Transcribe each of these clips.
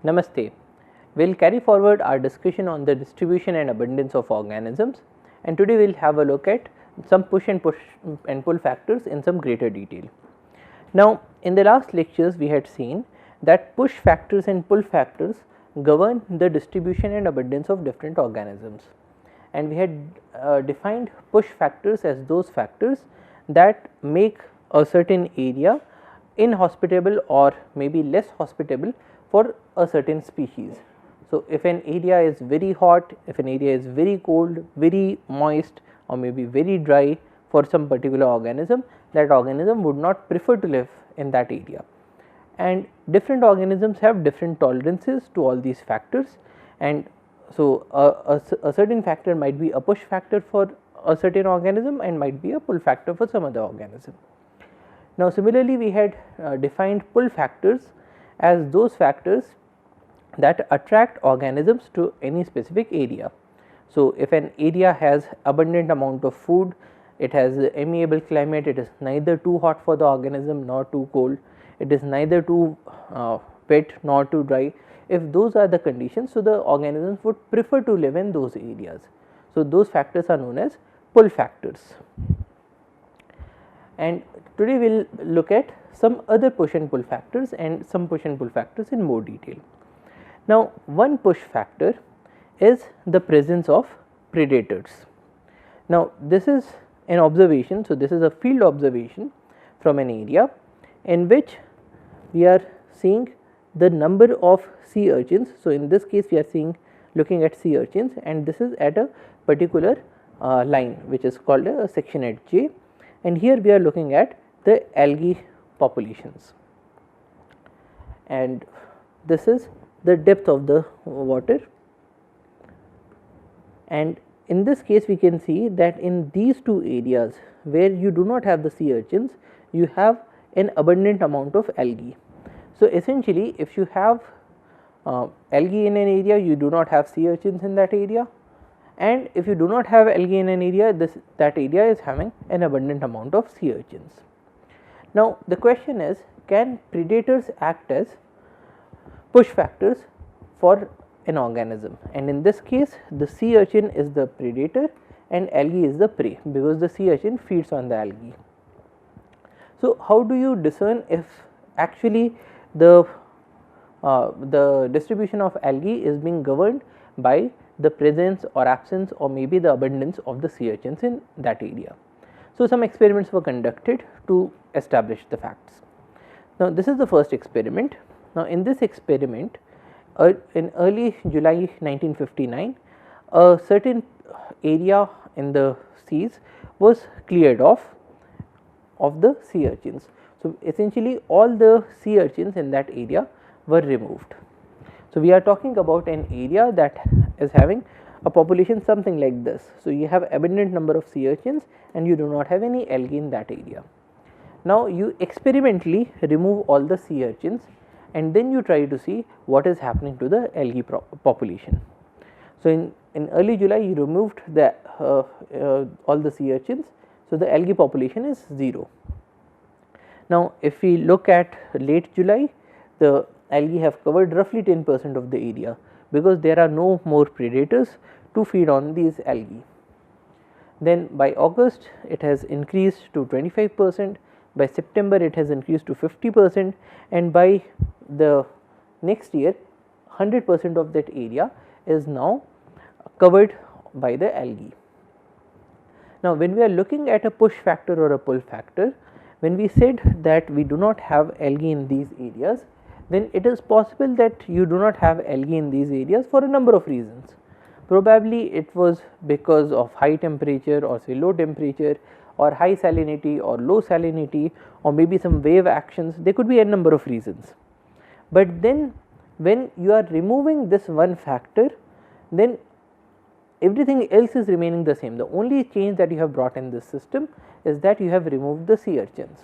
Namaste. We will carry forward our discussion on the distribution and abundance of organisms, and today we will have a look at some push and pull factors in some greater detail. Now, in the last lectures we had seen that push factors and pull factors govern the distribution and abundance of different organisms, and we had defined push factors as those factors that make a certain area inhospitable or maybe less hospitable for a certain species. So, if an area is very hot, if an area is very cold, very moist or maybe very dry for some particular organism, that organism would not prefer to live in that area. And different organisms have different tolerances to all these factors, and so a certain factor might be a push factor for a certain organism and might be a pull factor for some other organism. Now, similarly, we had defined pull factors as those factors that attract organisms to any specific area. So, if an area has abundant amount of food, it has amiable climate, it is neither too hot for the organism nor too cold, it is neither too wet nor too dry. If those are the conditions, so the organisms would prefer to live in those areas. So, those factors are known as pull factors. And today we will look at some other push and pull factors and some push and pull factors in more detail. Now, one push factor is the presence of predators. Now, this is an observation. So, this is a field observation from an area in which we are seeing the number of sea urchins. So, in this case we are looking at sea urchins, and this is at a particular line which is called a section at J, and here we are looking at the algae populations, and this is the depth of the water. And in this case we can see that in these two areas where you do not have the sea urchins, you have an abundant amount of algae. So, essentially if you have algae in an area, you do not have sea urchins in that area, and if you do not have algae in an area, that area is having an abundant amount of sea urchins. Now, the question is, can predators act as push factors for an organism? And in this case the sea urchin is the predator and algae is the prey, because the sea urchin feeds on the algae. So, how do you discern if actually the distribution of algae is being governed by the presence or absence or maybe the abundance of the sea urchins in that area? So, some experiments were conducted to establish the facts. Now, this is the first experiment. Now, in this experiment in early July 1959, a certain area in the seas was cleared off of the sea urchins. So, essentially all the sea urchins in that area were removed. So, we are talking about an area that is having a population something like this. So, you have abundant number of sea urchins and you do not have any algae in that area. Now, you experimentally remove all the sea urchins and then you try to see what is happening to the algae population. So, in early July you removed the all the sea urchins. So, the algae population is 0. Now, if we look at late July, the algae have covered roughly 10% of the area, because there are no more predators to feed on these algae. Then by August it has increased to 25%, by September it has increased to 50%, and by the next year 100% of that area is now covered by the algae. Now, when we are looking at a push factor or a pull factor, when we said that we do not have algae in these areas, then it is possible that you do not have algae in these areas for a number of reasons. Probably it was because of high temperature or say low temperature, or high salinity or low salinity, or maybe some wave actions. There could be a number of reasons. But then when you are removing this one factor, then everything else is remaining the same. The only change that you have brought in this system is that you have removed the sea urchins,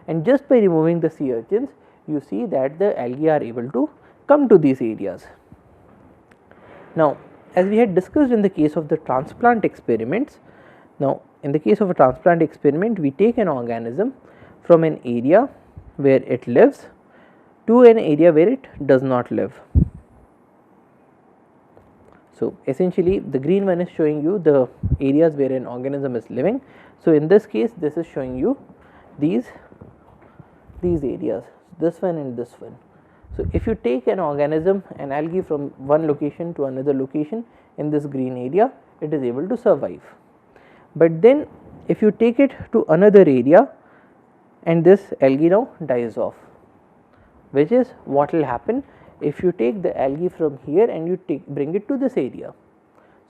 and just by removing the sea urchins you see that the algae are able to come to these areas. Now, as we had discussed in the case of the transplant experiments, now in the case of a transplant experiment, we take an organism from an area where it lives to an area where it does not live. So, essentially the green one is showing you the areas where an organism is living. So, in this case this is showing you these areas, this one and this one. So, if you take an organism, an algae from one location to another location in this green area, it is able to survive. But then if you take it to another area and this algae now dies off, which is what will happen if you take the algae from here and you bring it to this area.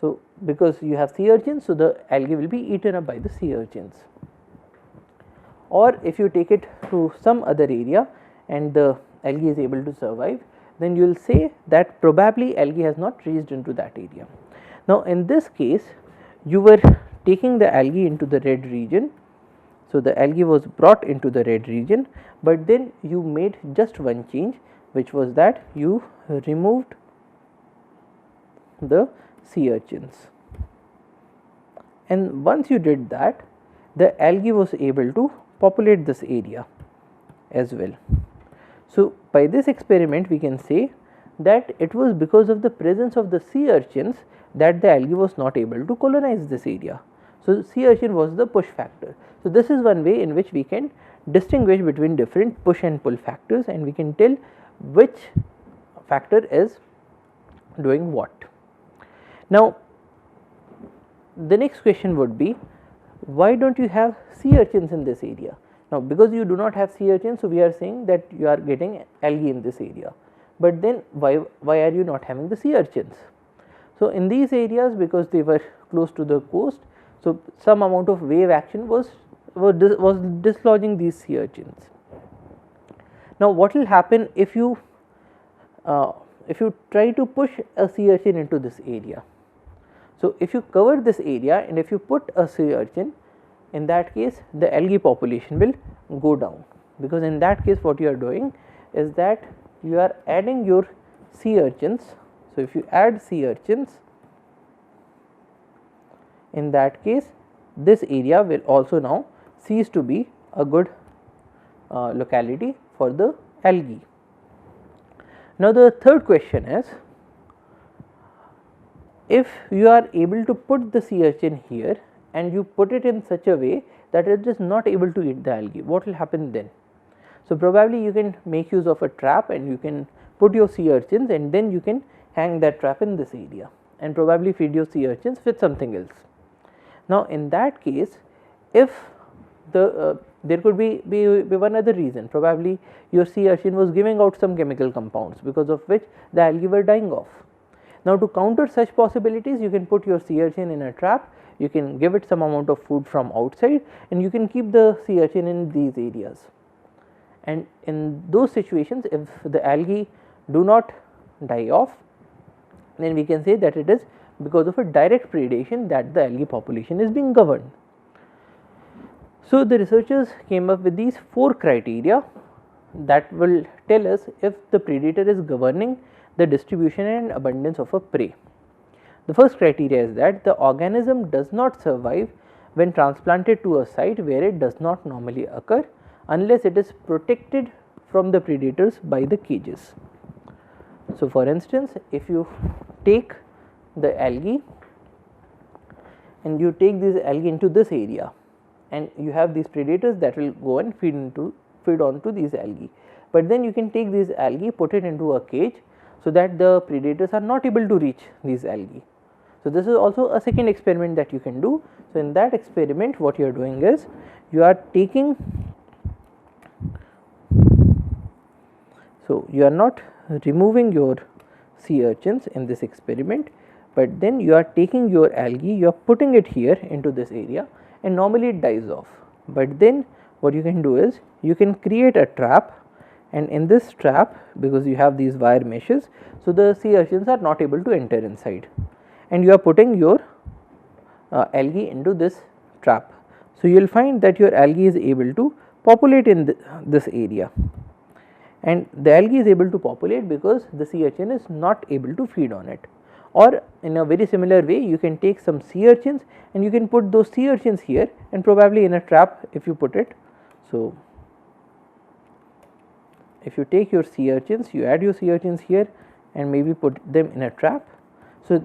So, because you have sea urchins, so the algae will be eaten up by the sea urchins. Or if you take it to some other area and the algae is able to survive, then you will say that probably algae has not reached into that area. Now, in this case you were taking the algae into the red region. So, the algae was brought into the red region, but then you made just one change, which was that you removed the sea urchins, and once you did that, the algae was able to populate this area as well. So, by this experiment we can say that it was because of the presence of the sea urchins that the algae was not able to colonize this area. So, sea urchin was the push factor. So, this is one way in which we can distinguish between different push and pull factors, and we can tell which factor is doing what. Now, the next question would be, why do not you have sea urchins in this area? Now, because you do not have sea urchins, so we are saying that you are getting algae in this area, but then why are you not having the sea urchins? So, in these areas, because they were close to the coast, so some amount of wave action was dislodging these sea urchins. Now, what will happen if you try to push a sea urchin into this area? So, if you cover this area and if you put a sea urchin, in that case the algae population will go down, because in that case what you are doing is that you are adding your sea urchins. So, if you add sea urchins, in that case this area will also now cease to be a good locality for the algae. Now, the third question is, if you are able to put the sea urchin here and you put it in such a way that it is not able to eat the algae, what will happen then? So, probably you can make use of a trap and you can put your sea urchins and then you can hang that trap in this area and probably feed your sea urchins with something else. Now, in that case, if there could be one other reason, probably your sea urchin was giving out some chemical compounds because of which the algae were dying off. Now, to counter such possibilities, you can put your sea urchin in a trap, you can give it some amount of food from outside and you can keep the sea urchin in these areas. And in those situations, if the algae do not die off, then we can say that it is because of a direct predation that the algae population is being governed. So, the researchers came up with these 4 criteria that will tell us if the predator is governing the distribution and abundance of a prey. The first criteria is that the organism does not survive when transplanted to a site where it does not normally occur unless it is protected from the predators by the cages. So, for instance, if you take the algae and you take this algae into this area and you have these predators that will go and feed onto these algae, but then you can take these algae, put it into a cage so that the predators are not able to reach these algae. So, this is also a second experiment that you can do. So, in that experiment what you are doing is you are taking, so you are not removing your sea urchins in this experiment, but then you are taking your algae, you are putting it here into this area and normally it dies off, but then what you can do is you can create a trap, and in this trap, because you have these wire meshes, so the sea urchins are not able to enter inside, and you are putting your algae into this trap. So, you will find that your algae is able to populate in this area, and the algae is able to populate because the sea urchin is not able to feed on it. Or in a very similar way, you can take some sea urchins and you can put those sea urchins here and probably in a trap if you put it. So, if you take your sea urchins, you add your sea urchins here and maybe put them in a trap. So,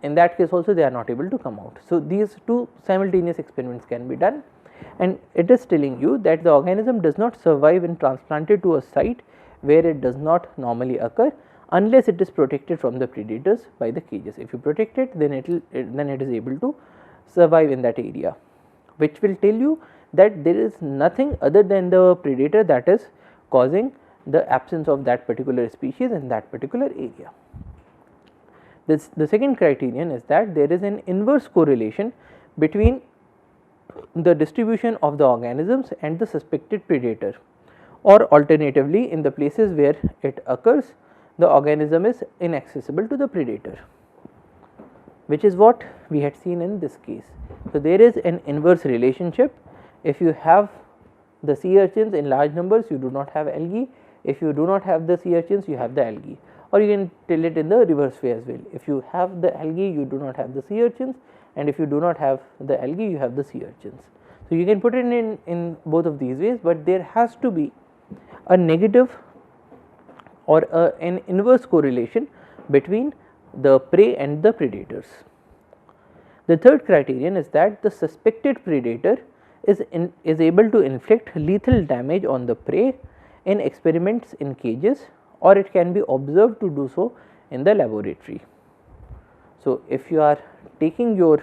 in that case also they are not able to come out. So, these two simultaneous experiments can be done, and it is telling you that the organism does not survive when transplanted to a site where it does not normally occur unless it is protected from the predators by the cages. If you protect it, then it is able to survive in that area, which will tell you that there is nothing other than the predator that is causing the absence of that particular species in that particular area. The second criterion is that there is an inverse correlation between the distribution of the organisms and the suspected predator, or alternatively in the places where it occurs the organism is inaccessible to the predator, which is what we had seen in this case. So, there is an inverse relationship. If you have the sea urchins in large numbers, you do not have algae. If you do not have the sea urchins, you have the algae, or you can tell it in the reverse way as well. If you have the algae, you do not have the sea urchins, and if you do not have the algae, you have the sea urchins. So, you can put it in both of these ways, but there has to be a negative or an inverse correlation between the prey and the predators. The third criterion is that the suspected predator is able to inflict lethal damage on the prey in experiments in cages, or it can be observed to do so in the laboratory. So, if you are taking your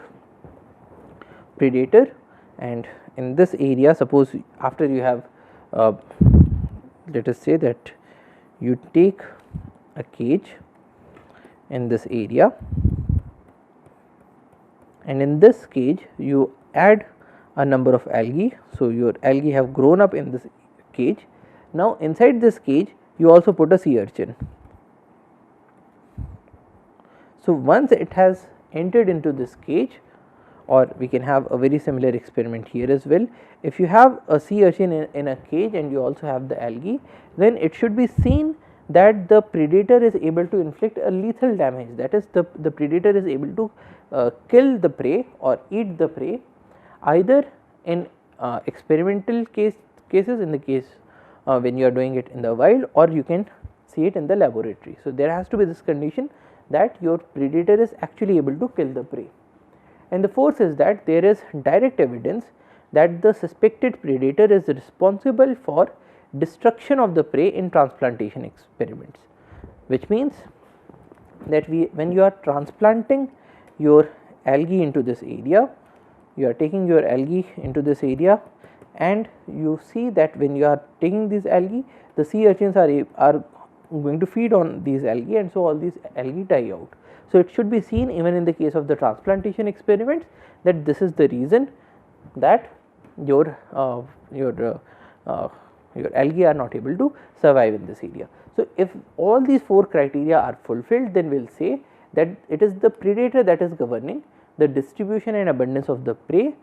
predator and in this area, suppose after you have let us say that you take a cage in this area, and in this cage you add a number of algae. So, your algae have grown up in this cage. Now, inside this cage you also put a sea urchin. So, once it has entered into this cage, or we can have a very similar experiment here as well. If you have a sea urchin in a cage and you also have the algae, then it should be seen that the predator is able to inflict a lethal damage, that is the predator is able to kill the prey or eat the prey, either in experimental cases, in the case when you are doing it in the wild, or you can see it in the laboratory. So, there has to be this condition that your predator is actually able to kill the prey. And the fourth is that there is direct evidence that the suspected predator is responsible for destruction of the prey in transplantation experiments, which means that when you are transplanting your algae into this area, you are taking your algae into this area, and you see that when you are taking these algae, the sea urchins are going to feed on these algae, and so all these algae die out. So, it should be seen even in the case of the transplantation experiments that this is the reason that your algae are not able to survive in this area. So, if all these four criteria are fulfilled, then we will say that it is the predator that is governing the distribution and abundance of the prey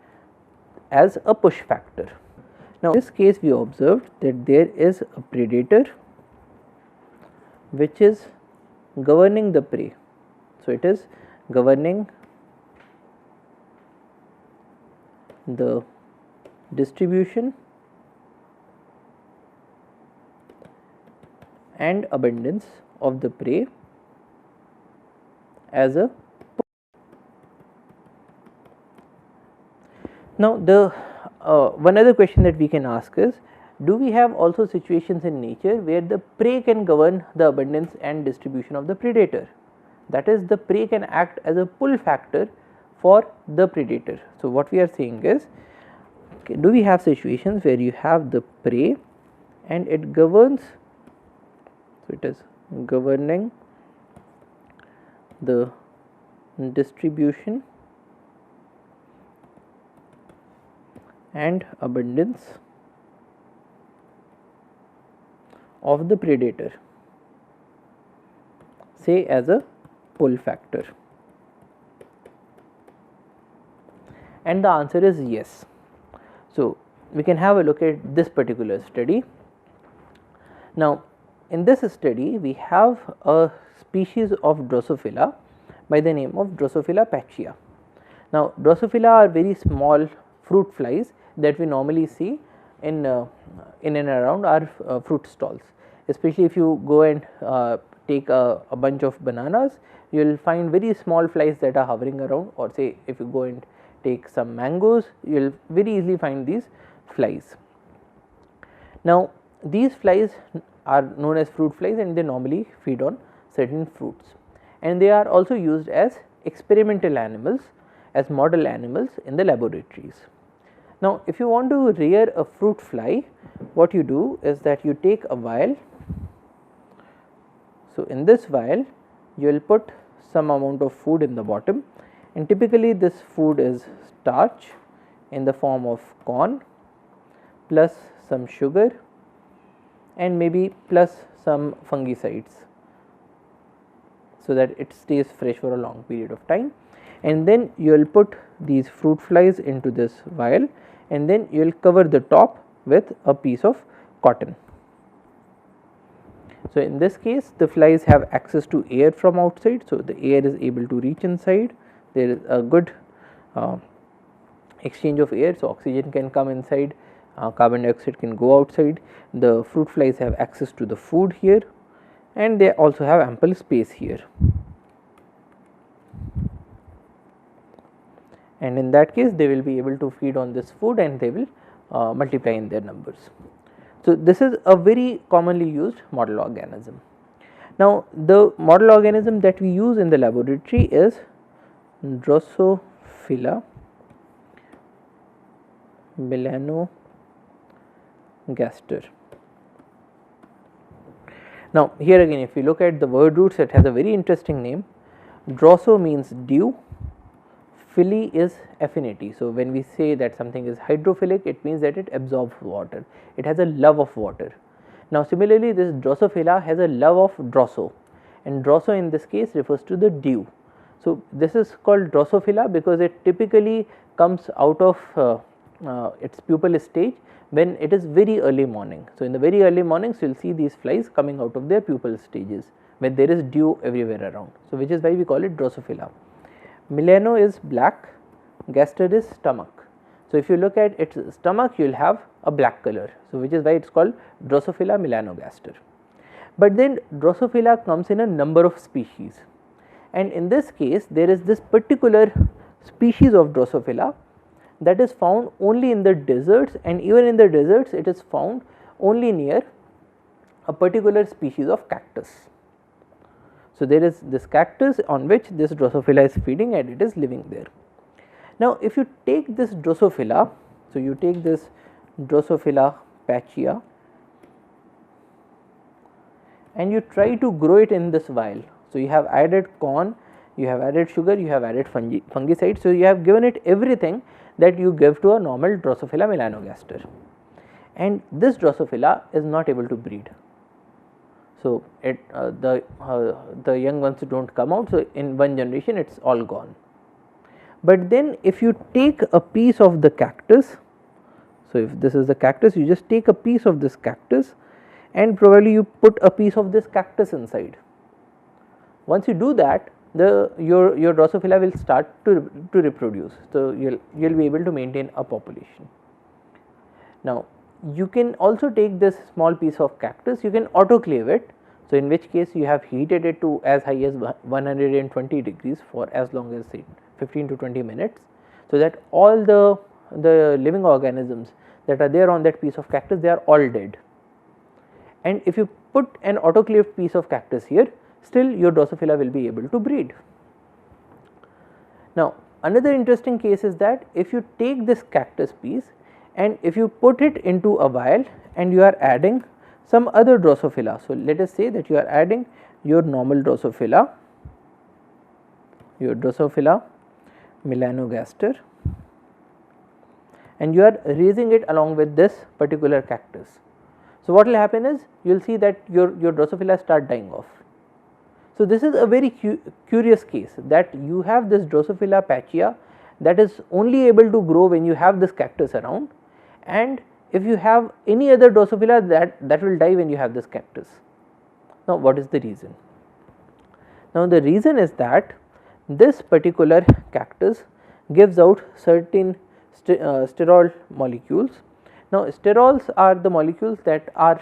as a push factor. Now, in this case we observed that there is a predator which is governing the prey. So, it is governing the distribution and abundance of the prey as a. Now, the one other question that we can ask is, do we have also situations in nature where the prey can govern the abundance and distribution of the predator? That is, the prey can act as a pull factor for the predator. So, what we are saying is, do we have situations where you have the prey and it governs, so it is governing the distribution and abundance of the predator, say as a pull factor? And the answer is yes. So, we can have a look at this particular study. Now, in this study we have a species of Drosophila by the name of Drosophila pachia. Now, Drosophila are very small fruit flies that we normally see in and around our fruit stalls, especially if you go and take a bunch of bananas, you will find very small flies that are hovering around, or say if you go and take some mangoes, you will very easily find these flies. Now, these flies are known as fruit flies and they normally feed on certain fruits, and they are also used as experimental animals, as model animals in the laboratories. Now, if you want to rear a fruit fly, what you do is that you take a vial. So, in this vial you will put some amount of food in the bottom, and typically this food is starch in the form of corn plus some sugar and maybe plus some fungicides, so that it stays fresh for a long period of time. And then you will put these fruit flies into this vial, and then you will cover the top with a piece of cotton. So, in this case the flies have access to air from outside, so the air is able to reach inside, there is a good exchange of air, so oxygen can come inside, carbon dioxide can go outside. The fruit flies have access to the food here, and they also have ample space here, and in that case they will be able to feed on this food and they will multiply in their numbers. So, this is a very commonly used model organism. Now, the model organism that we use in the laboratory is Drosophila melanogaster. Now, here again if you look at the word roots, it has a very interesting name. Droso means dew, phili is affinity. So, when we say that something is hydrophilic, it means that it absorbs water, it has a love of water. Now, similarly this Drosophila has a love of Droso, and Droso in this case refers to the dew. So, this is called Drosophila because it typically comes out of its pupal stage when it is very early morning. So, in the very early mornings you will see these flies coming out of their pupal stages when there is dew everywhere around. So, which is why we call it Drosophila. Melano is black, gaster is stomach. So, if you look at its stomach you will have a black color. So, which is why it is called Drosophila melanogaster. But then Drosophila comes in a number of species, and in this case there is this particular species of Drosophila that is found only in the deserts, and even in the deserts it is found only near a particular species of cactus. So, there is this cactus on which this Drosophila is feeding and it is living there. Now, if you take this Drosophila, so you take this Drosophila pachia and you try to grow it in this vial. So, you have added corn, you have added sugar, you have added fungicide. So, you have given it everything that you give to a normal Drosophila melanogaster, and this Drosophila is not able to breed. So, the young ones do not come out. So, in one generation it is all gone. But then if you take a piece of the cactus, so if this is the cactus, you just take a piece of this cactus and probably you put a piece of this cactus inside. Once you do that, your Drosophila will start to reproduce. So, you will be able to maintain a population. Now, you can also take this small piece of cactus, you can autoclave it. So, in which case you have heated it to as high as 120 degrees for as long as say 15 to 20 minutes. So, that all the living organisms that are there on that piece of cactus, they are all dead. And if you put an autoclaved piece of cactus here, still your Drosophila will be able to breed. Now, another interesting case is that if you take this cactus piece and if you put it into a vial and you are adding some other Drosophila. So, let us say that you are adding your normal Drosophila, your Drosophila melanogaster, and you are raising it along with this particular cactus. So, what will happen is you will see that your Drosophila start dying off. So, this is a very curious case that you have this Drosophila pachia that is only able to grow when you have this cactus around, and if you have any other Drosophila that will die when you have this cactus. Now, what is the reason? Now, the reason is that this particular cactus gives out certain sterol molecules. Now, sterols are the molecules that are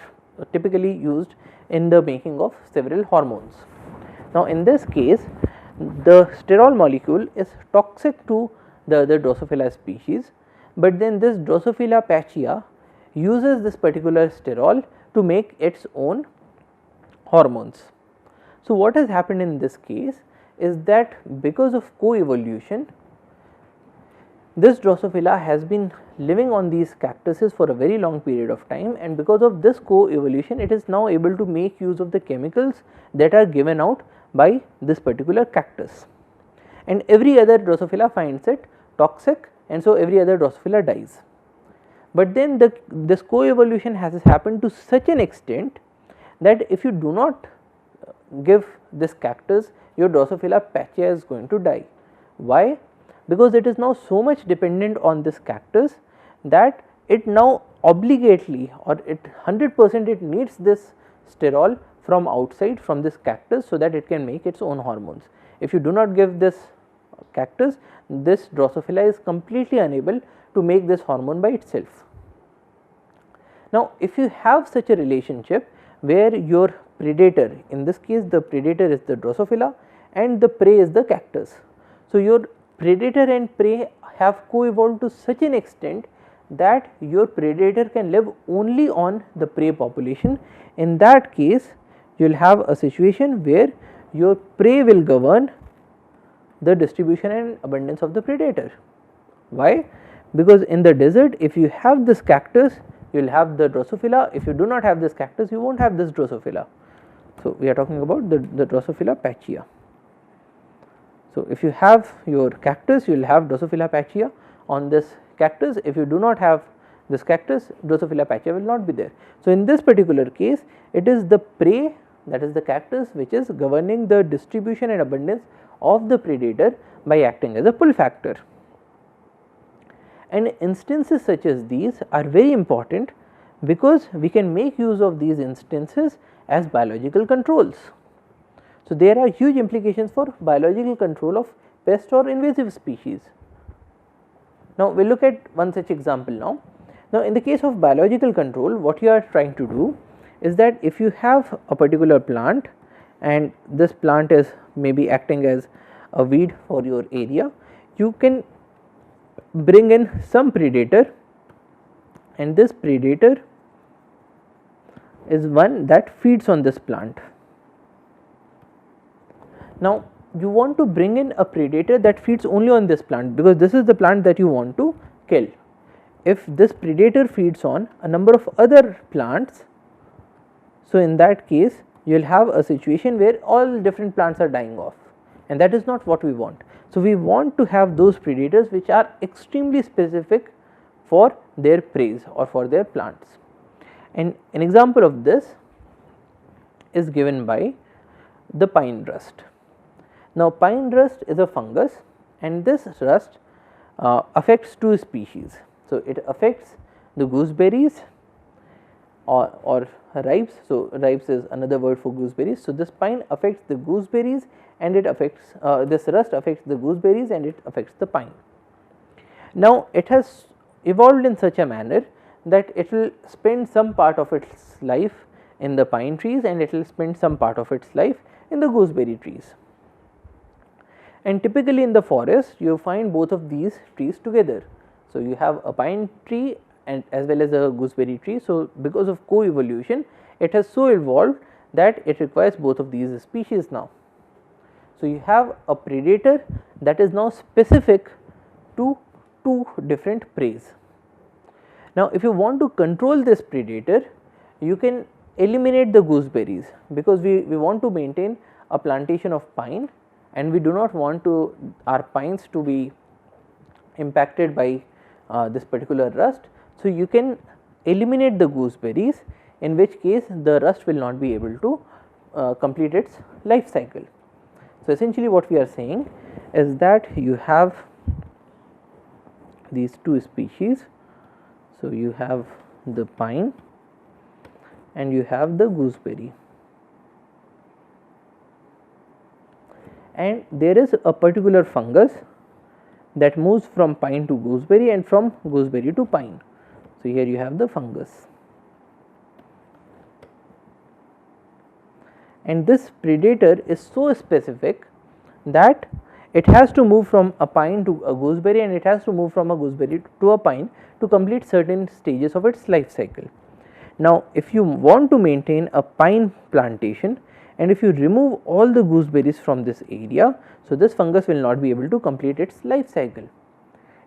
typically used in the making of several hormones. Now, in this case, the sterol molecule is toxic to the other Drosophila species, but then this Drosophila pachya uses this particular sterol to make its own hormones. So, what has happened in this case is that because of co-evolution, this Drosophila has been living on these cactuses for a very long period of time, and because of this co-evolution, it is now able to make use of the chemicals that are given out by this particular cactus, and every other Drosophila finds it toxic, and so every other Drosophila dies. But then this co-evolution has happened to such an extent that if you do not give this cactus, your Drosophila pachya is going to die. Why? Because it is now so much dependent on this cactus that it now obligately, or it 100% it needs this sterol from outside, from this cactus, so that it can make its own hormones. If you do not give this cactus, this Drosophila is completely unable to make this hormone by itself. Now, if you have such a relationship where your predator, in this case the predator is the Drosophila and the prey is the cactus. So, your predator and prey have co-evolved to such an extent that your predator can live only on the prey population. In that case, you will have a situation where your prey will govern the distribution and abundance of the predator. Why? Because in the desert, if you have this cactus, you will have the Drosophila. If you do not have this cactus, you will not have this Drosophila. So, we are talking about the Drosophila pachya. So, if you have your cactus, you will have Drosophila pachya on this cactus. If you do not have this cactus, Drosophila pachya will not be there. So, in this particular case, it is the prey, that is the cactus, which is governing the distribution and abundance of the predator by acting as a pull factor. And instances such as these are very important because we can make use of these instances as biological controls. So, there are huge implications for biological control of pest or invasive species. Now, we will look at one such example now. Now, in the case of biological control, what you are trying to do is that if you have a particular plant and this plant is maybe acting as a weed for your area, you can bring in some predator, and this predator is one that feeds on this plant. Now, you want to bring in a predator that feeds only on this plant, because this is the plant that you want to kill. If this predator feeds on a number of other plants, so in that case you will have a situation where all different plants are dying off, and that is not what we want. So, we want to have those predators which are extremely specific for their prey or for their plants. And an example of this is given by the pine rust. Now, pine rust is a fungus, and this rust affects two species. So, it affects the gooseberries or ribes. So, ribes is another word for gooseberries. So, this pine affects the gooseberries, and it affects this rust affects the gooseberries and it affects the pine. Now, it has evolved in such a manner that it will spend some part of its life in the pine trees and it will spend some part of its life in the gooseberry trees. And typically in the forest you find both of these trees together. So, you have a pine tree and as well as a gooseberry tree. So, because of co-evolution, it has so evolved that it requires both of these species now. So, you have a predator that is now specific to two different preys. Now, if you want to control this predator, you can eliminate the gooseberries, because we want to maintain a plantation of pine and we do not want to our pines to be impacted by this particular rust. So, you can eliminate the gooseberries, in which case the rust will not be able to complete its life cycle. So, essentially what we are saying is that you have these two species. So, you have the pine and you have the gooseberry, and there is a particular fungus that moves from pine to gooseberry and from gooseberry to pine. So, here you have the fungus. and this predator is so specific that it has to move from a pine to a gooseberry, and it has to move from a gooseberry to a pine to complete certain stages of its life cycle. Now, if you want to maintain a pine plantation and if you remove all the gooseberries from this area, so this fungus will not be able to complete its life cycle,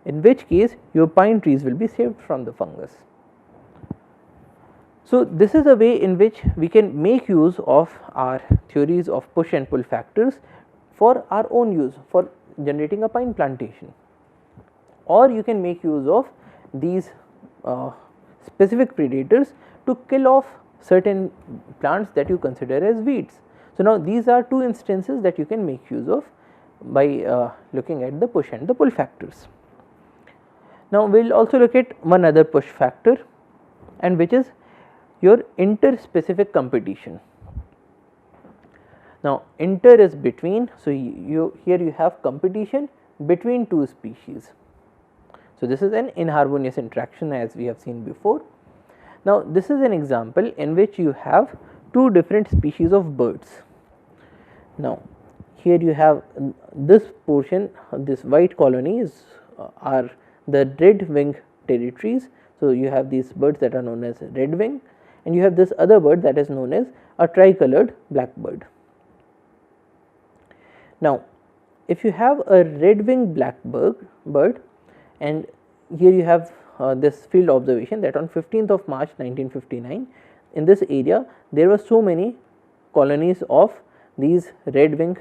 in which case your pine trees will be saved from the fungus. So, this is a way in which we can make use of our theories of push and pull factors for our own use, for generating a pine plantation, or you can make use of these specific predators to kill off certain plants that you consider as weeds. So, now these are two instances that you can make use of by looking at the push and the pull factors. Now, we will also look at one other push factor, and which is your interspecific competition. Now, inter is between, so here you have competition between two species. So, this is an inharmonious interaction as we have seen before. Now, this is an example in which you have two different species of birds. Now, here you have this portion, this white colonies are the red wing territories. So, you have these birds that are known as red wing, and you have this other bird that is known as a tricolored blackbird. Now, if you have a red winged blackbird, and here you have this field observation that on 15th of March 1959 in this area there were so many colonies of these red winged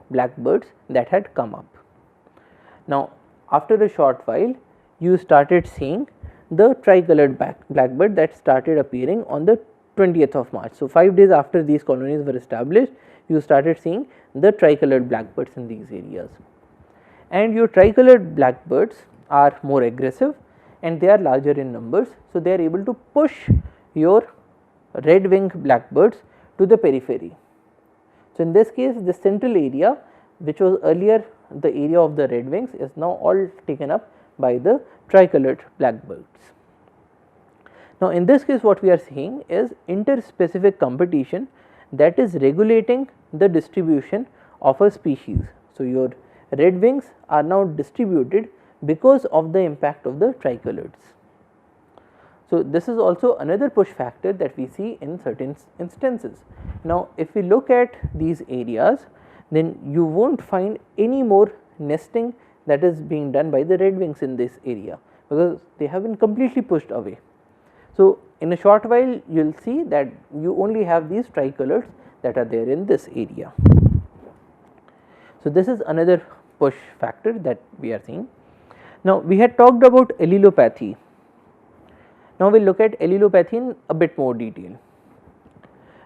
blackbirds that had come up. Now, after a short while you started seeing the tricolored blackbird that started appearing on the 20th of March. So, 5 days after these colonies were established, you started seeing the tricolored blackbirds in these areas, and your tricolored blackbirds are more aggressive and they are larger in numbers. So, they are able to push your red winged blackbirds to the periphery. So, in this case the central area, which was earlier the area of the red wings, is now all taken up by the tricolored blackbirds. Now, in this case what we are seeing is interspecific competition that is regulating the distribution of a species. So, your red wings are now distributed because of the impact of the tricoloreds. So, this is also another push factor that we see in certain instances. Now, if we look at these areas, then you will not find any more nesting that is being done by the red wings in this area, because they have been completely pushed away. So, in a short while you will see that you only have these tricolors that are there in this area. So, this is another push factor that we are seeing. Now, we had talked about allelopathy. Now, we will look at allelopathy in a bit more detail.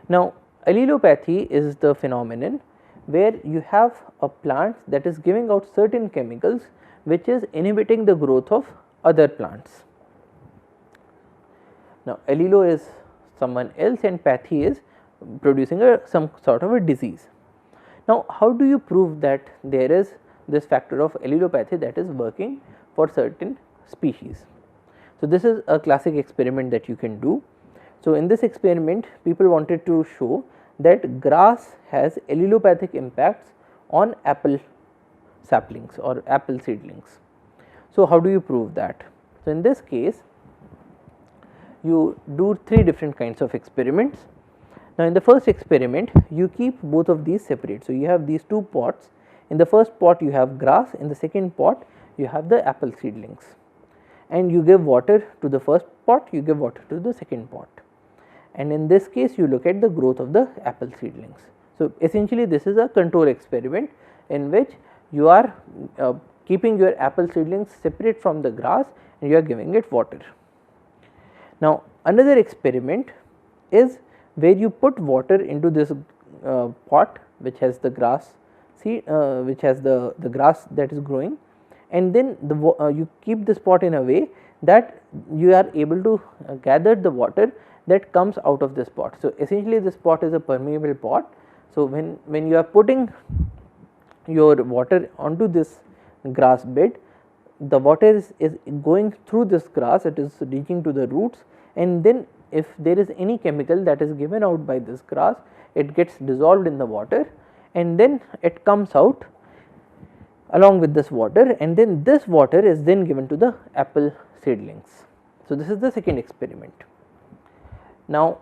Now, allelopathy is the phenomenon where you have a plant that is giving out certain chemicals which is inhibiting the growth of other plants. Now, allelo is someone else and pathy is producing some sort of a disease. Now, how do you prove that there is this factor of allelopathy that is working for certain species? So, this is a classic experiment that you can do. So, in this experiment people wanted to show that grass has allelopathic impacts on apple saplings or apple seedlings. So, how do you prove that? So, in this case you do 3 different kinds of experiments. Now, in the first experiment you keep both of these separate. So, you have these 2 pots. In the first pot you have grass, in the second pot you have the apple seedlings, and you give water to the first pot, you give water to the second pot, and in this case you look at the growth of the apple seedlings. So, essentially this is a control experiment in which you are keeping your apple seedlings separate from the grass and you are giving it water. Now, another experiment is where you put water into this pot which has the grass seed, which has the grass that is growing, and then you keep this pot in a way that you are able to gather the water that comes out of this pot. So, essentially this pot is a permeable pot. So, when you are putting your water onto this grass bed, the water is going through this grass, it is reaching to the roots, and then if there is any chemical that is given out by this grass, it gets dissolved in the water and then it comes out along with this water, and then this water is then given to the apple seedlings. So, this is the second experiment. Now,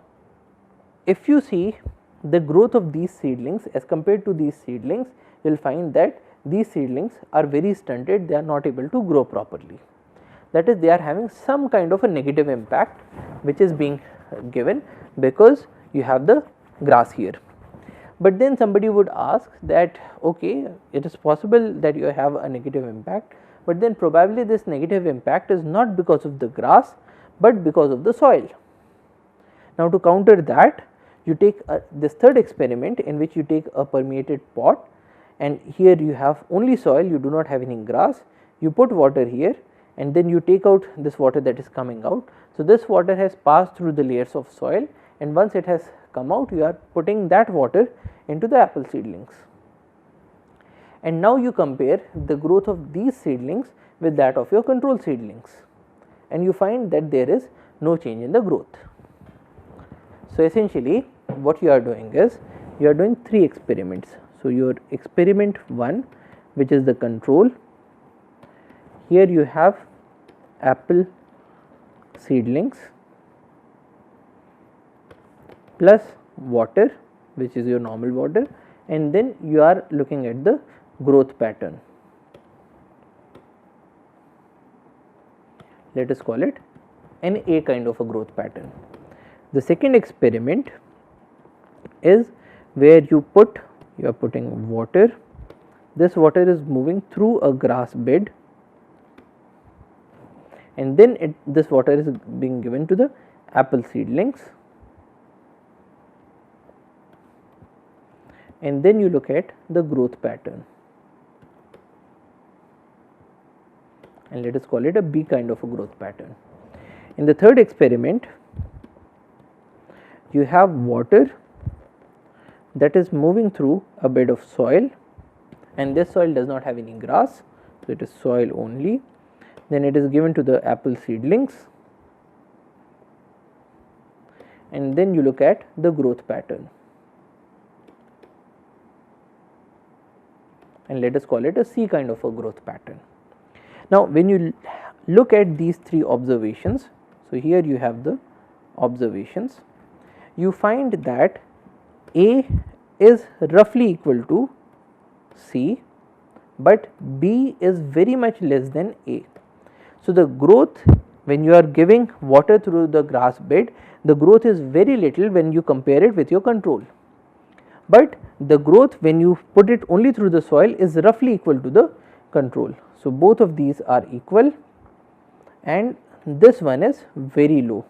if you see the growth of these seedlings as compared to these seedlings, you will find that these seedlings are very stunted, they are not able to grow properly. That is, they are having some kind of a negative impact which is being given because you have the grass here. But then somebody would ask that, okay, it is possible that you have a negative impact, but then probably this negative impact is not because of the grass, but because of the soil. Now, to counter that, you take this third experiment in which you take a permeated pot, and here you have only soil, you do not have any grass, you put water here and then you take out this water that is coming out. So, this water has passed through the layers of soil, and once it has come out, you are putting that water into the apple seedlings. And now you compare the growth of these seedlings with that of your control seedlings, and you find that there is no change in the growth. So, essentially what you are doing is you are doing 3 experiments. So, your experiment 1, which is the control, here you have apple seedlings plus water, which is your normal water, and then you are looking at the growth pattern. Let us call it an A kind of a growth pattern. The second experiment is where you are putting water. This water is moving through a grass bed, and then this water is being given to the apple seedlings, and then you look at the growth pattern, and let us call it a B kind of a growth pattern. In the third experiment, you have water that is moving through a bed of soil, and this soil does not have any grass, so it is soil only. Then it is given to the apple seedlings, and then you look at the growth pattern, and let us call it a C kind of a growth pattern. Now, when you look at these 3 observations, so here you have the observations, you find that A is roughly equal to C, but B is very much less than A. So, the growth, when you are giving water through the grass bed, the growth is very little when you compare it with your control, but the growth when you put it only through the soil is roughly equal to the control. So, both of these are equal, and this one is very low.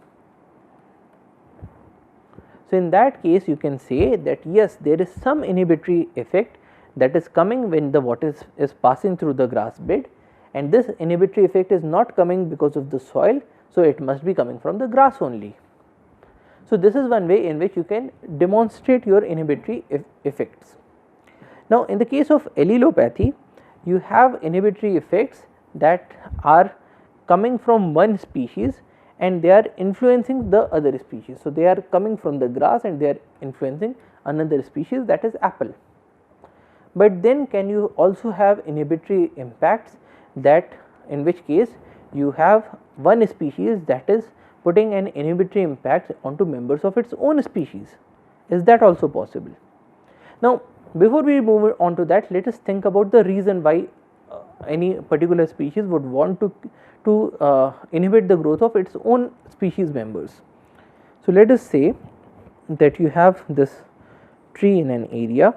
So, in that case you can say that yes, there is some inhibitory effect that is coming when the water is passing through the grass bed, and this inhibitory effect is not coming because of the soil. So, it must be coming from the grass only. So, this is one way in which you can demonstrate your inhibitory effects. Now, in the case of allelopathy, you have inhibitory effects that are coming from one species and they are influencing the other species. So, they are coming from the grass and they are influencing another species, that is apple. But then can you also have inhibitory impacts, that in which case you have one species that is putting an inhibitory impact onto members of its own species? Is that also possible? Now, before we move on to that, let us think about the reason why any particular species would want to inhibit the growth of its own species members. So, let us say that you have this tree in an area,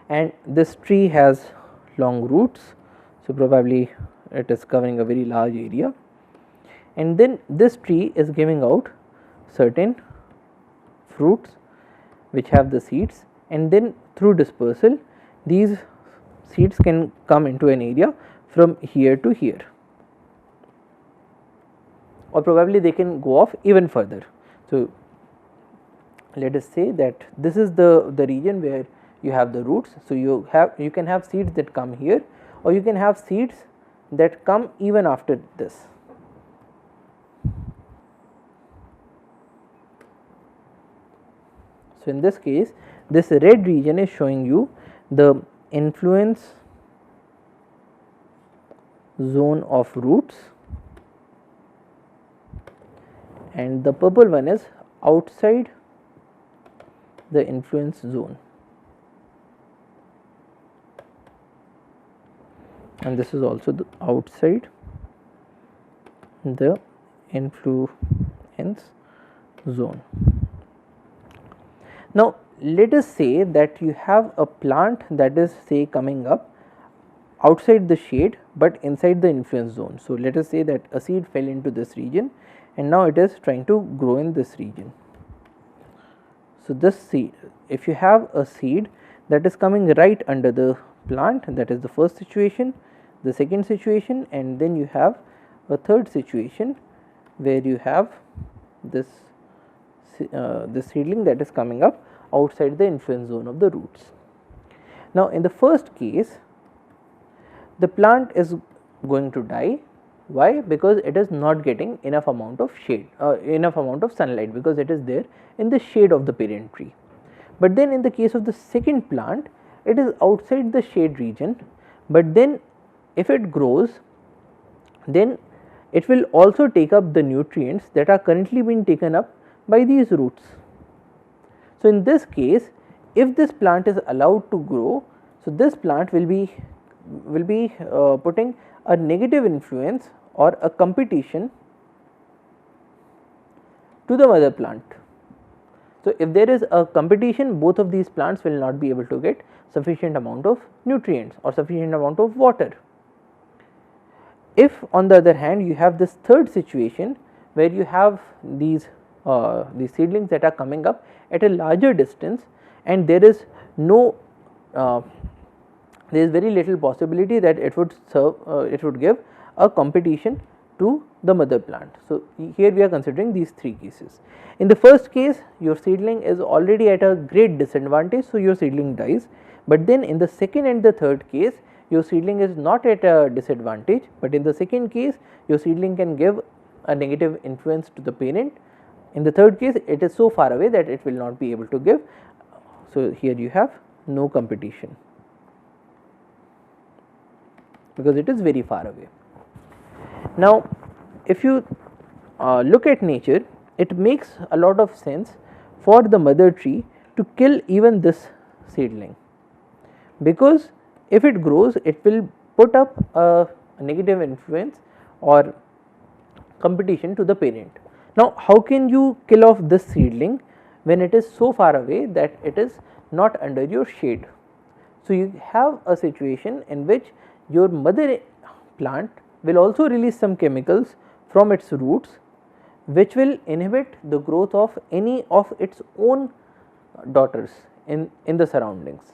and this tree has long roots. So, probably it is covering a very large area, and then this tree is giving out certain fruits which have the seeds, and then through dispersal these seeds can come into an area from here to here, or probably they can go off even further. So, let us say that this is the region where you have the roots. So, you can have seeds that come here, or you can have seeds that come even after this. So, in this case this red region is showing you the influence zone of roots, and the purple one is outside the influence zone, and this is also the outside the influence zone. Now, let us say that you have a plant that is say coming up outside the shade, but inside the influence zone. So, let us say that a seed fell into this region and now it is trying to grow in this region. So, this seed, if you have a seed that is coming right under the plant, that is the first situation, the second situation, and then you have a third situation where you have this seedling that is coming up outside the influence zone of the roots. Now, in the first case the plant is going to die. Why? Because it is not getting enough amount of shade, enough amount of sunlight, because it is there in the shade of the parent tree. But then in the case of the second plant, it is outside the shade region, but then if it grows, then it will also take up the nutrients that are currently being taken up by these roots. So, in this case, if this plant is allowed to grow, so this plant will be putting a negative influence or a competition to the mother plant. So, if there is a competition, both of these plants will not be able to get sufficient amount of nutrients or sufficient amount of water. If on the other hand you have this third situation where you have these seedlings that are coming up at a larger distance, and there is no there is very little possibility that it would serve it would give a competition to the mother plant. So, here we are considering these three cases. In the first case, your seedling is already at a great disadvantage, so your seedling dies, but then in the second and the third case your seedling is not at a disadvantage, but in the second case your seedling can give a negative influence to the parent. In the third case it is so far away that it will not be able to give. So, here you have no competition because it is very far away. Now, if you look at nature, it makes a lot of sense for the mother tree to kill even this seedling, because if it grows it will put up a negative influence or competition to the parent. Now, how can you kill off this seedling when it is so far away that it is not under your shade? So, you have a situation in which your mother plant will also release some chemicals from its roots, which will inhibit the growth of any of its own daughters in the surroundings.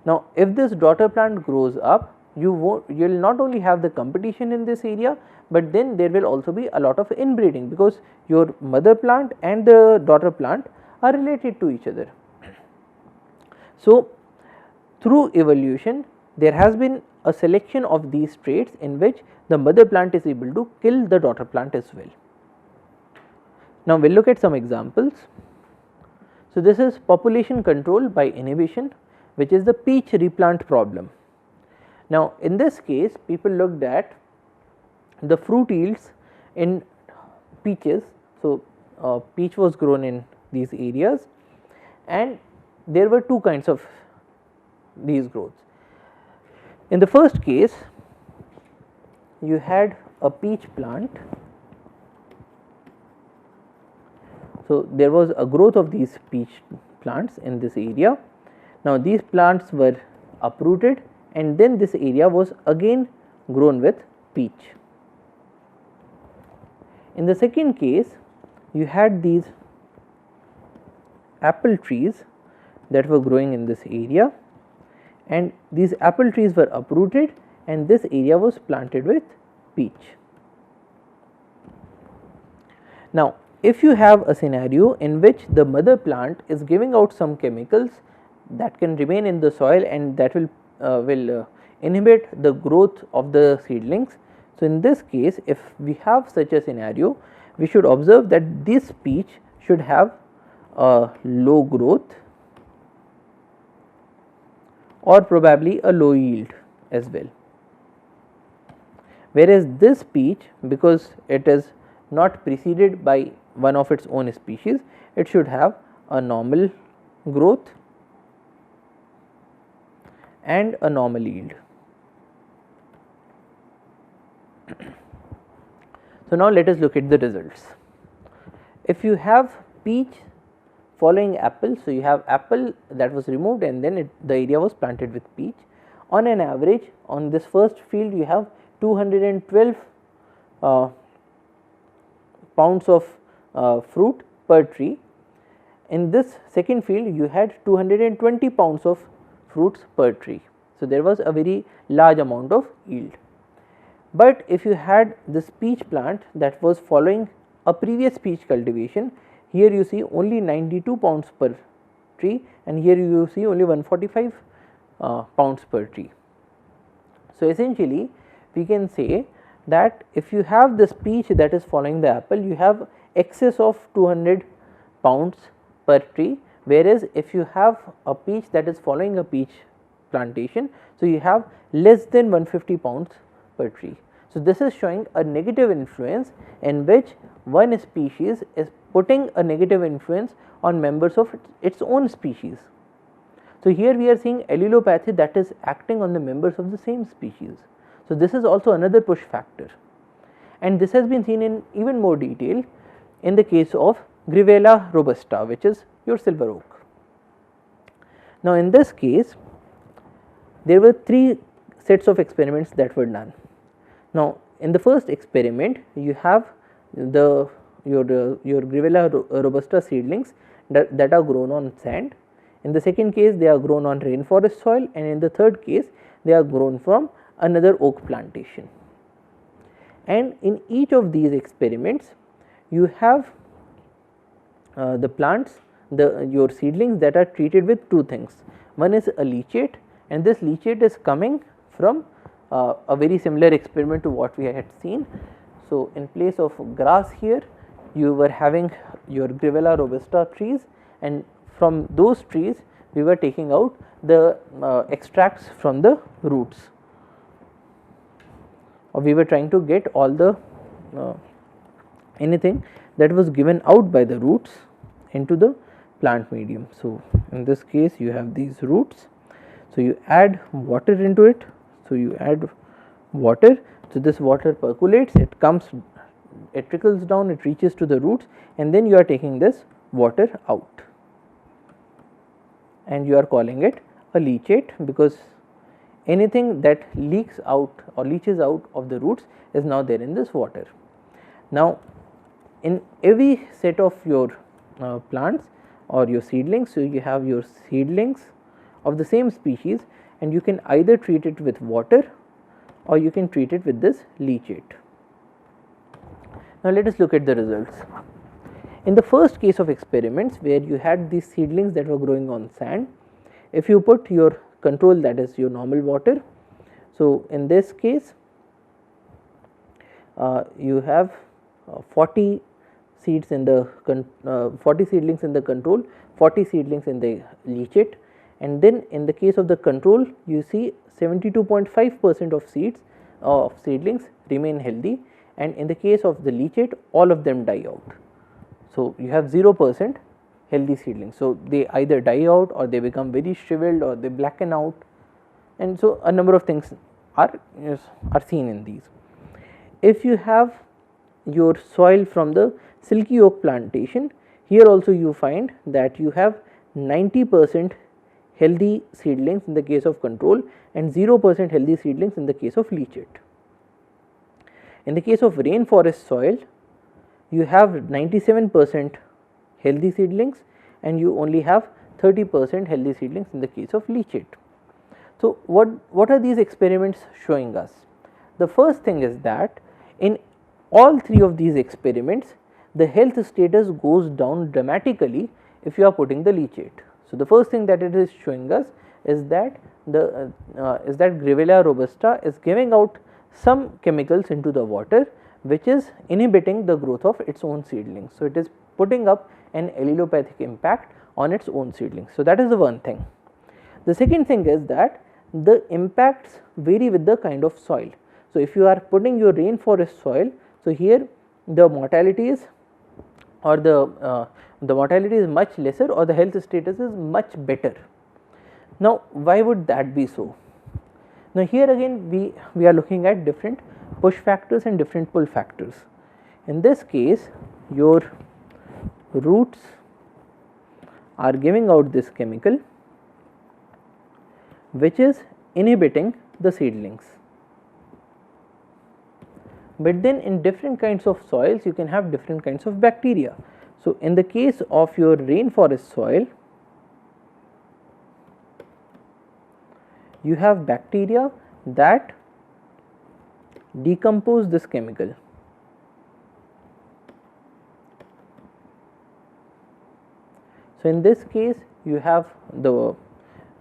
Now, if this daughter plant grows up, you will not only have the competition in this area, but then there will also be a lot of inbreeding, because your mother plant and the daughter plant are related to each other. So, through evolution there has been a selection of these traits in which the mother plant is able to kill the daughter plant as well. Now, we will look at some examples. So, this is population control by inhibition, which is the peach replant problem. Now, in this case people looked at the fruit yields in peaches. So, peach was grown in these areas and there were two kinds of these growths. In the first case you had a peach plant. So, there was a growth of these peach plants in this area. Now, these plants were uprooted and then this area was again grown with peach. In the second case, you had these apple trees that were growing in this area, and these apple trees were uprooted and this area was planted with peach. Now, if you have a scenario in which the mother plant is giving out some chemicals that can remain in the soil and that will inhibit the growth of the seedlings. So, in this case, if we have such a scenario, we should observe that this peach should have a low growth or probably a low yield as well. Whereas this peach, because it is not preceded by one of its own species, it should have a normal growth and a normal yield. So, now let us look at the results. If you have peach following apple, so you have apple that was removed and then the area was planted with peach. On an average, on this first field you have 212 pounds of fruit per tree. In this second field you had 220 pounds of fruits per tree. So, there was a very large amount of yield. But if you had this peach plant that was following a previous peach cultivation, here you see only 92 pounds per tree and here you see only 145 pounds per tree. So, essentially we can say that if you have this peach that is following the apple, you have excess of 200 pounds per tree, whereas if you have a peach that is following a peach plantation, so you have less than 150 pounds per tree. So, this is showing a negative influence in which one species is putting a negative influence on members of its own species. So, here we are seeing allelopathy that is acting on the members of the same species. So, this is also another push factor, and this has been seen in even more detail in the case of Grevillea robusta, which is your silver oak. Now, in this case there were 3 sets of experiments that were done. Now, in the first experiment you have your Grevillea robusta seedlings that are grown on sand. In the second case they are grown on rainforest soil, and in the third case they are grown from another oak plantation. And in each of these experiments you have the plants, your seedlings that are treated with 2 things. One is a leachate, and this leachate is coming from a very similar experiment to what we had seen. So, in place of grass here you were having your Grevillea robusta trees, and from those trees we were taking out the extracts from the roots, or we were trying to get all the anything that was given out by the roots into the plant medium. So, in this case you have these roots, so you add water into it. So, you add water, so this water percolates, it comes, it trickles down, it reaches to the roots, and then you are taking this water out and you are calling it a leachate, because anything that leaks out or leaches out of the roots is now there in this water. Now, in every set of your plants or your seedlings, so you have your seedlings of the same species, and you can either treat it with water or you can treat it with this leachate. Now, let us look at the results. In the first case of experiments where you had these seedlings that were growing on sand, if you put your control, that is your normal water, so in this case you have 40 seeds in the 40 seedlings in the control, 40 seedlings in the leachate, and then in the case of the control you see 72.5% of seedlings remain healthy, and in the case of the leachate all of them die out. So, you have 0% healthy seedlings. So, they either die out or they become very shriveled or they blacken out, and so a number of things are seen in these. If you have your soil from the silky oak plantation, here also you find that you have 90% healthy seedlings in the case of control and 0% healthy seedlings in the case of leachate. In the case of rainforest soil, you have 97% healthy seedlings and you only have 30% healthy seedlings in the case of leachate. So, what are these experiments showing us? The first thing is that in all 3 of these experiments, the health status goes down dramatically if you are putting the leachate. So, the first thing that it is showing us is that Grevillea robusta is giving out some chemicals into the water which is inhibiting the growth of its own seedlings. So, it is putting up an allelopathic impact on its own seedlings. So, that is the one thing. The second thing is that the impacts vary with the kind of soil. So, if you are putting your rainforest soil, so here the mortality is or the mortality is much lesser or the health status is much better. Now, why would that be so? Now, here again we are looking at different push factors and different pull factors. In this case, your roots are giving out this chemical which is inhibiting the seedlings. But then in different kinds of soils you can have different kinds of bacteria. So, in the case of your rainforest soil, you have bacteria that decompose this chemical. So, in this case you have the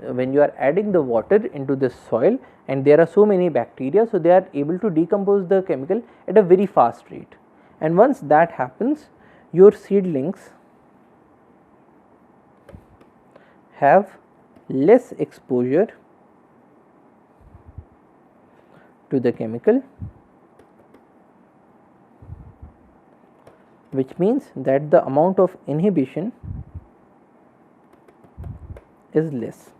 when you are adding the water into this soil and there are so many bacteria, so they are able to decompose the chemical at a very fast rate, and once that happens your seedlings have less exposure to the chemical, which means that the amount of inhibition is less.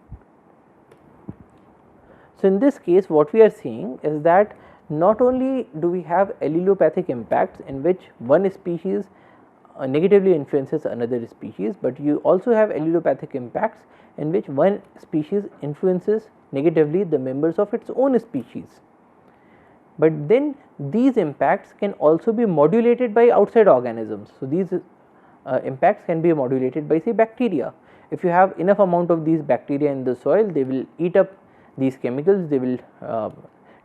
So, in this case what we are seeing is that not only do we have allelopathic impacts in which one species negatively influences another species, but you also have allelopathic impacts in which one species influences negatively the members of its own species. But then these impacts can also be modulated by outside organisms. So, these impacts can be modulated by say bacteria. If you have enough amount of these bacteria in the soil, they will eat up these chemicals, they will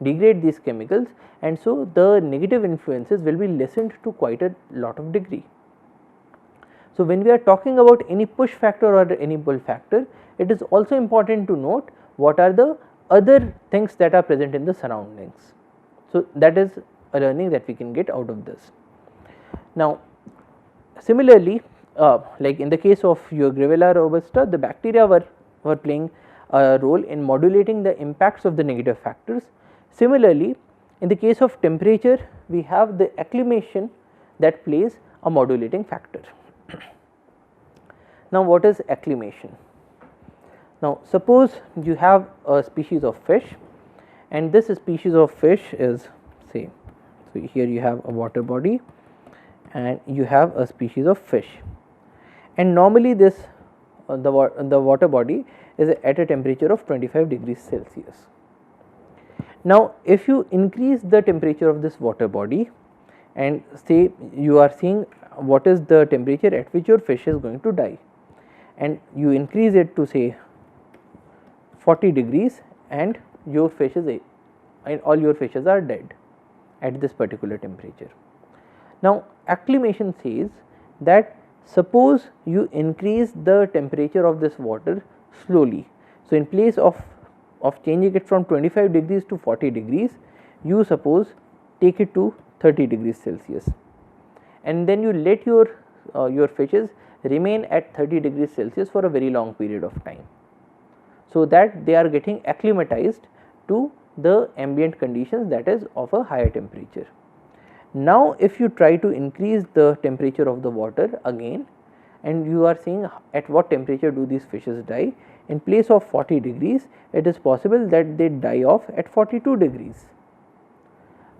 degrade these chemicals, and so the negative influences will be lessened to quite a lot of degree. So, when we are talking about any push factor or any pull factor, it is also important to note what are the other things that are present in the surroundings. So, that is a learning that we can get out of this. Now, similarly, like in the case of your Grevilla robusta, the bacteria were playing a role in modulating the impacts of the negative factors. Similarly, in the case of temperature, we have the acclimation that plays a modulating factor. Now, what is acclimation? Now, suppose you have a species of fish, and this species of fish is say, so here you have a water body and you have a species of fish, and normally this the water body is at a temperature of 25 degrees Celsius. Now, if you increase the temperature of this water body and say you are seeing what is the temperature at which your fish is going to die, and you increase it to say 40 degrees and your fish is and all your fishes are dead at this particular temperature. Now, acclimation says that suppose you increase the temperature of this water slowly. So, in place of changing it from 25 degrees to 40 degrees, you suppose take it to 30 degrees Celsius, and then you let your fishes remain at 30 degrees Celsius for a very long period of time, so that they are getting acclimatized to the ambient conditions, that is of a higher temperature. Now, if you try to increase the temperature of the water again, and you are seeing at what temperature do these fishes die, in place of 40 degrees, it is possible that they die off at 42 degrees,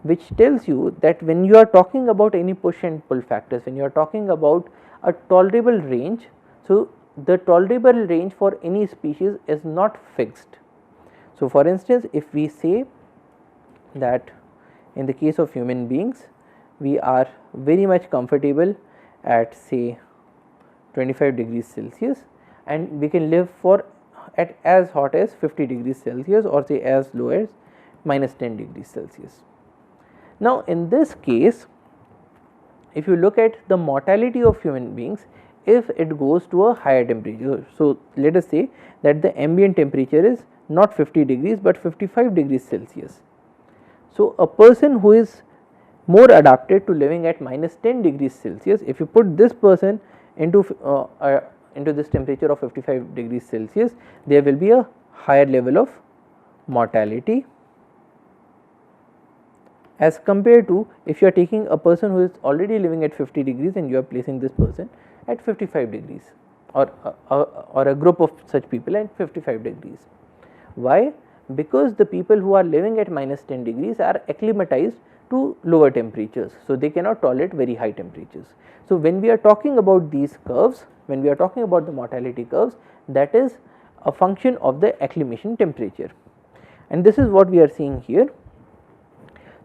which tells you that when you are talking about any push and pull factors, when you are talking about a tolerable range, so the tolerable range for any species is not fixed. So, for instance, if we say that in the case of human beings, we are very much comfortable at say 25 degrees Celsius, and we can live for at as hot as 50 degrees Celsius or say as low as minus 10 degrees Celsius. Now, in this case, if you look at the mortality of human beings, if it goes to a higher temperature, so let us say that the ambient temperature is not 50 degrees but 55 degrees Celsius. So, a person who is more adapted to living at minus 10 degrees Celsius, if you put this person into this temperature of 55 degrees Celsius, there will be a higher level of mortality as compared to if you are taking a person who is already living at 50 degrees and you are placing this person at 55 degrees, or a group of such people at 55 degrees. Why? Because the people who are living at minus 10 degrees are acclimatized to lower temperatures, so they cannot tolerate very high temperatures. So when we are talking about these curves, when we are talking about the mortality curves, that is a function of the acclimation temperature, and this is what we are seeing here.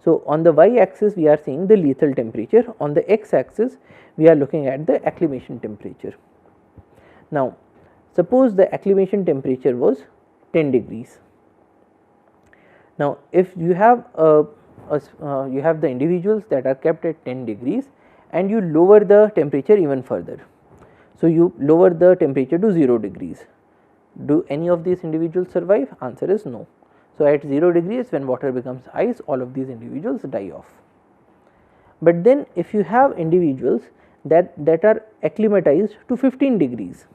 So on the y axis we are seeing the lethal temperature, on the x axis we are looking at the acclimation temperature. Now suppose the acclimation temperature was 10 degrees. Now if you have you have the individuals that are kept at 10 degrees and you lower the temperature even further. So you lower the temperature to 0 degrees. Do any of these individuals survive? Answer is no. So at 0 degrees, when water becomes ice, all of these individuals die off. But then if you have individuals that are acclimatized to 15 degrees,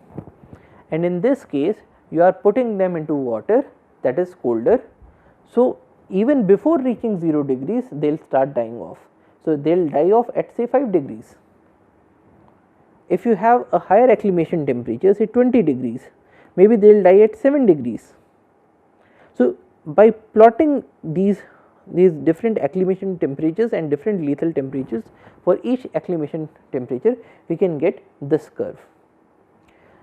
and in this case you are putting them into water that is colder, so even before reaching 0 degrees they will start dying off. So they will die off at say 5 degrees. If you have a higher acclimation temperature, say 20 degrees, maybe they will die at 7 degrees. So by plotting these different acclimation temperatures and different lethal temperatures for each acclimation temperature, we can get this curve.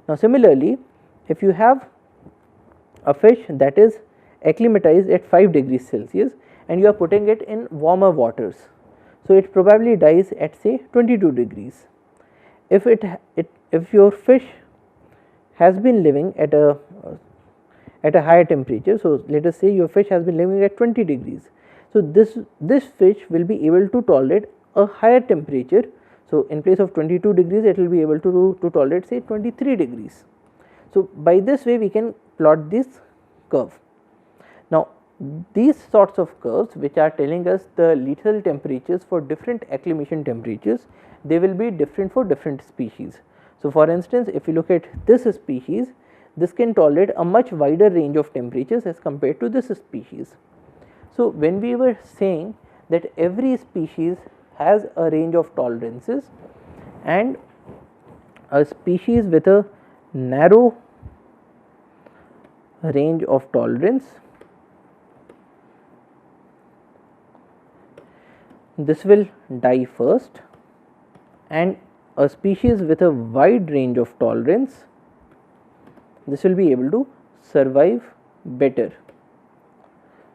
Now similarly, if you have a fish that is acclimatized at 5 degrees Celsius and you are putting it in warmer waters, so it probably dies at say 22 degrees. If your fish has been living at a higher temperature, so let us say your fish has been living at 20 degrees, so this fish will be able to tolerate a higher temperature. So in place of 22 degrees it will be able to tolerate say 23 degrees. So by this way we can plot this curve. Now these sorts of curves which are telling us the lethal temperatures for different acclimation temperatures, they will be different for different species. So for instance, if you look at this species, this can tolerate a much wider range of temperatures as compared to this species. So when we were saying that every species has a range of tolerances, and a species with a narrow range of tolerance, this will die first, and a species with a wide range of tolerance, this will be able to survive better.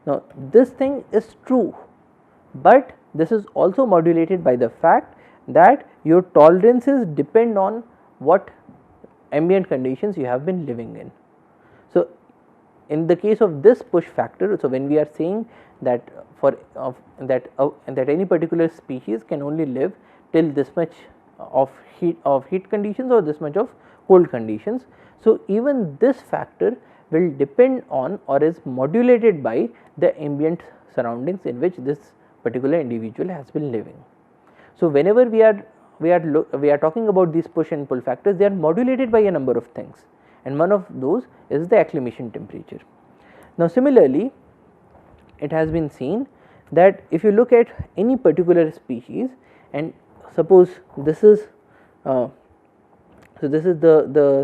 Now this thing is true, but this is also modulated by the fact that your tolerances depend on what ambient conditions you have been living in. So in the case of this push factor, so when we are saying that that any particular species can only live till this much of heat conditions or this much of cold conditions, so even this factor will depend on or is modulated by the ambient surroundings in which this particular individual has been living. So whenever we are talking about these push and pull factors, they are modulated by a number of things, and one of those is the acclimation temperature. Now similarly, it has been seen that if you look at any particular species, and suppose this is the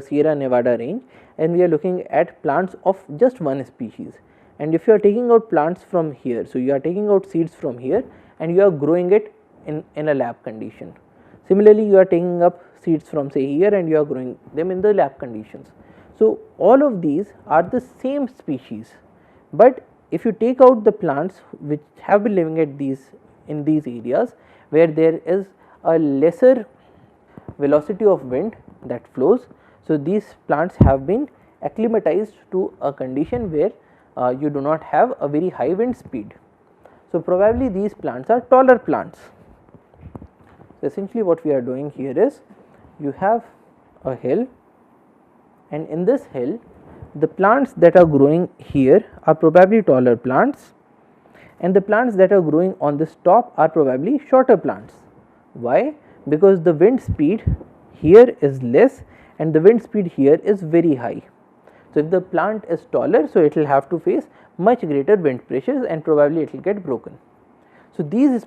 Sierra Nevada range, and we are looking at plants of just one species, and if you are taking out plants from here, so you are taking out seeds from here and you are growing it in a lab condition. Similarly, you are taking up seeds from say here and you are growing them in the lab conditions. So all of these are the same species, but if you take out the plants which have been living at in these areas where there is a lesser velocity of wind that flows, so these plants have been acclimatized to a condition where you do not have a very high wind speed. So probably these plants are taller plants. So essentially what we are doing here is, you have a hill, and in this hill the plants that are growing here are probably taller plants, and the plants that are growing on this top are probably shorter plants. Why? Because the wind speed here is less and the wind speed here is very high. So, if the plant is taller, so it will have to face much greater wind pressures and probably it will get broken. So, these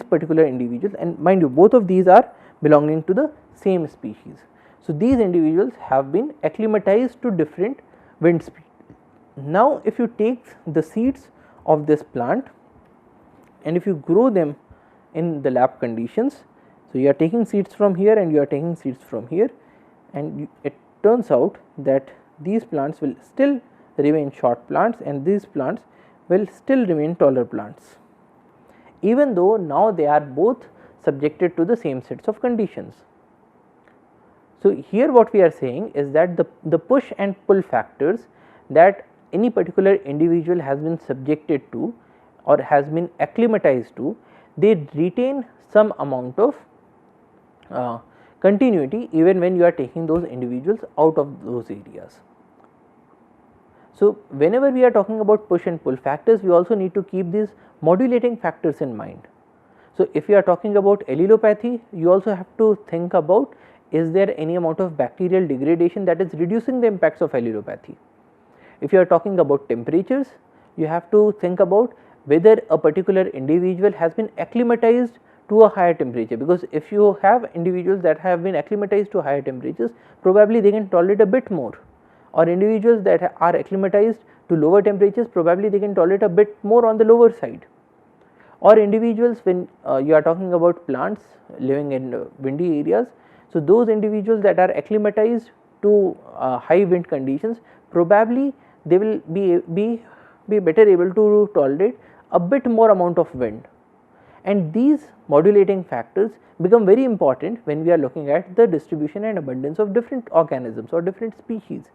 particular individuals, and mind you both of these are belonging to the same species. So, these individuals have been acclimatized to different wind speed. Now, if you take the seeds of this plant and if you grow them in the lab conditions, so you are taking seeds from here and you are taking seeds from here, and it turns out that these plants will still remain short plants and these plants will still remain taller plants, even though now they are both subjected to the same sets of conditions. So, here what we are saying is that the push and pull factors that any particular individual has been subjected to or has been acclimatized to, they retain some amount of continuity even when you are taking those individuals out of those areas. So, whenever we are talking about push and pull factors, we also need to keep these modulating factors in mind. So, if you are talking about allelopathy, you also have to think about, is there any amount of bacterial degradation that is reducing the impacts of allelopathy. If you are talking about temperatures, you have to think about whether a particular individual has been acclimatized to a higher temperature, because if you have individuals that have been acclimatized to higher temperatures, probably they can tolerate a bit more, or individuals that are acclimatized to lower temperatures, probably they can tolerate a bit more on the lower side, or individuals when you are talking about plants living in windy areas. So, those individuals that are acclimatized to high wind conditions, probably they will be better able to tolerate a bit more amount of wind, and these modulating factors become very important when we are looking at the distribution and abundance of different organisms or different species,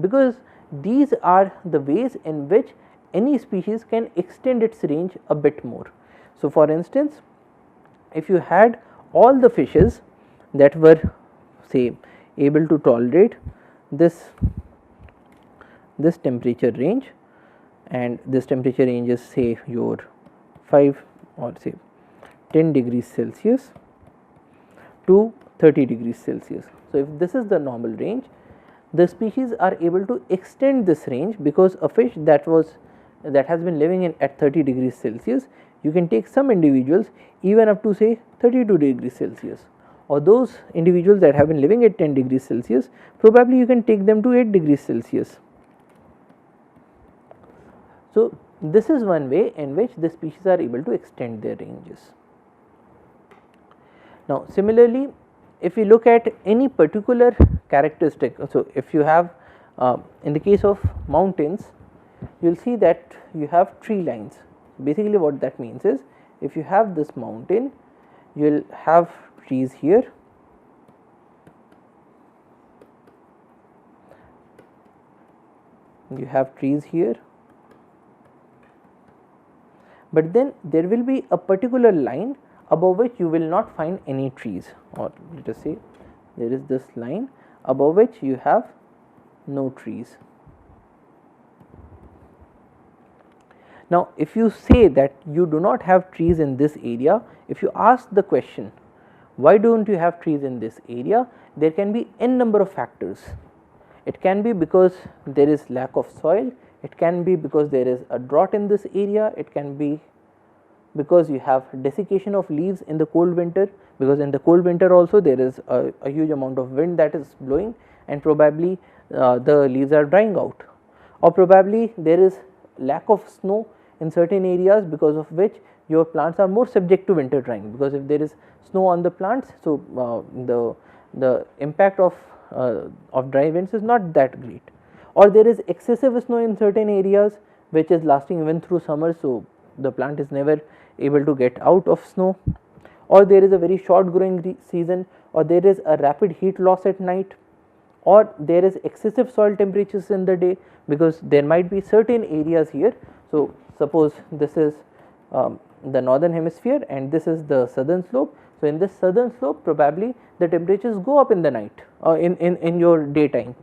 because these are the ways in which any species can extend its range a bit more. So, for instance, if you had all the fishes that were say able to tolerate this temperature range, and this temperature range is say your 5 or say 10 degrees Celsius to 30 degrees Celsius. So, if this is the normal range, the species are able to extend this range, because a fish that has been living in at 30 degrees Celsius, you can take some individuals even up to say 32 degrees Celsius, or those individuals that have been living at 10 degrees Celsius, probably you can take them to 8 degrees Celsius. So, this is one way in which the species are able to extend their ranges. Now, similarly, if we look at any particular characteristic, so if you have in the case of mountains, you will see that you have tree lines. Basically what that means is, if you have this mountain, you will have trees here, you have trees here, but then there will be a particular line above which you will not find any trees, or let us say there is this line above which you have no trees. Now, if you say that you do not have trees in this area, if you ask the question, why do not you have trees in this area, there can be n number of factors. It can be because there is lack of soil, it can be because there is a drought in this area, it can be because you have desiccation of leaves in the cold winter, because in the cold winter also there is a huge amount of wind that is blowing, and probably the leaves are drying out, or probably there is lack of snow in certain areas, because of which your plants are more subject to winter drying, because if there is snow on the plants, so the impact of dry winds is not that great, or there is excessive snow in certain areas which is lasting even through summer, so the plant is never able to get out of snow, or there is a very short growing season, or there is a rapid heat loss at night, or there is excessive soil temperatures in the day, because there might be certain areas here. So, suppose this is the northern hemisphere and this is the southern slope. So, in this southern slope, probably the temperatures go up in the night in your daytime.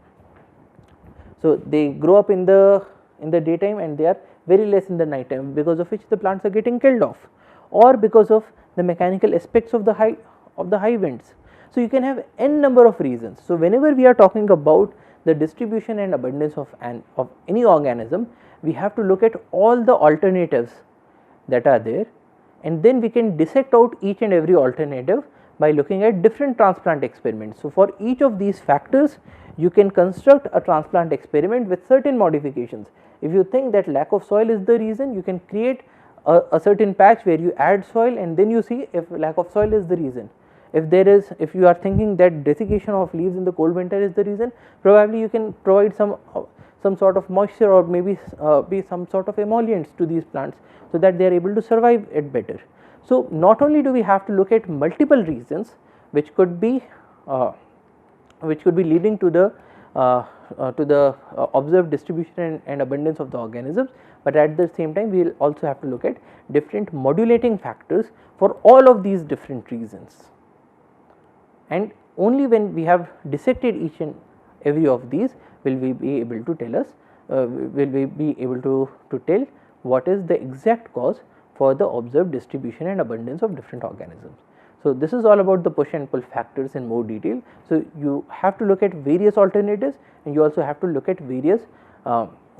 So, they grow up in the daytime and they are very less in the night time, because of which the plants are getting killed off, or because of the mechanical aspects of the high winds. So, you can have n number of reasons. So, whenever we are talking about the distribution and abundance of any organism, we have to look at all the alternatives that are there, and then we can dissect out each and every alternative by looking at different transplant experiments. So, for each of these factors you can construct a transplant experiment with certain modifications. If you think that lack of soil is the reason, you can create a certain patch where you add soil and then you see if lack of soil is the reason. If you are thinking that desiccation of leaves in the cold winter is the reason, probably you can provide some sort of moisture or maybe be some sort of emollients to these plants, so that they are able to survive it better. So, not only do we have to look at multiple reasons which could be leading to the observed distribution and abundance of the organisms, but at the same time we will also have to look at different modulating factors for all of these different reasons. And only when we have dissected each and every of these will we be able to tell what is the exact cause for the observed distribution and abundance of different organisms. So, this is all about the push and pull factors in more detail. So, you have to look at various alternatives, and you also have to look at various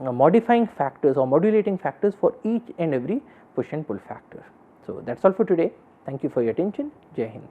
modifying factors or modulating factors for each and every push and pull factor. So, that is all for today. Thank you for your attention. Jai Hind.